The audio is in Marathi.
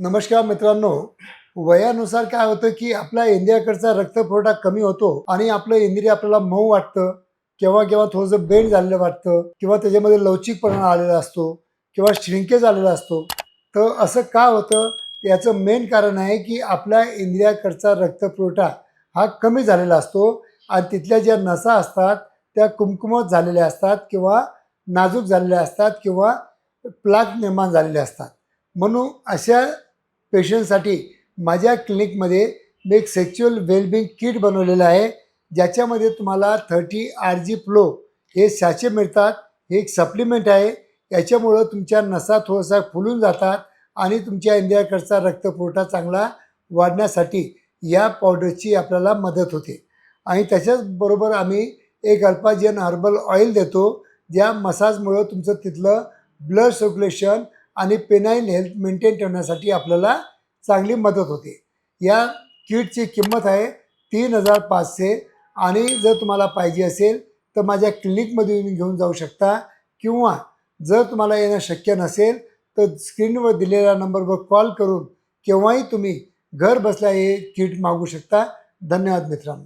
नमस्कार मित्रांनो. वयानुसार काय होतं की आपल्या इंद्रियाकडचा रक्तपुरवठा कमी होतो आणि आपलं इंद्रिय आपल्याला मऊ वाटतं. केव्हा केव्हा थोडंसं बेंड झालेलं वाटतं किंवा त्याच्यामध्ये लवचिकपणा आलेला असतो किंवा श्रिंकेज आलेला असतो. तर असं का होतं? याचं मेन कारण आहे की आपल्या इंद्रियाकडचा रक्तपुरवठा हा कमी झालेला असतो आणि तिथल्या ज्या नसा असतात त्या कुमकुमत झालेल्या असतात किंवा नाजूक झालेल्या असतात किंवा प्लाक निर्माण झालेले असतात. म्हणून अशा पेशंटसाठी माझ्या क्लिनिकमध्ये मी एक सेक्च्युअल वेलबिंग किट बनवलेलं आहे, ज्याच्यामध्ये तुम्हाला 30 RG फ्लो हे सॅचे मिळतात. हे एक सप्लिमेंट आहे. याच्यामुळं तुमच्या नसा थोडासा फुलून जातात आणि तुमच्या इंद्रियाकडचा रक्तपुरवठा चांगला वाढण्यासाठी या पावडरची आपल्याला मदत होते. आणि त्याच्याचबरोबर आम्ही एक अल्पाजिन हर्बल ऑइल देतो, ज्या मसाजमुळं तुमचं तिथलं ब्लड सर्क्युलेशन आणि पेनाईन हेल्थ मेंटेन ठेवण्यासाठी आपल्याला चांगली मदत होते. या किटची किंमत आहे 3500 आणि जर तुम्हाला पाहिजे असेल तर माझ्या क्लिनिकमध्ये येऊन घेऊन जाऊ शकता किंवा जर तुम्हाला येणं शक्य नसेल तर स्क्रीनवर दिलेल्या नंबरवर कॉल करून केव्हाही तुम्ही घर बसल्या हे किट मागू शकता. धन्यवाद मित्रांनो.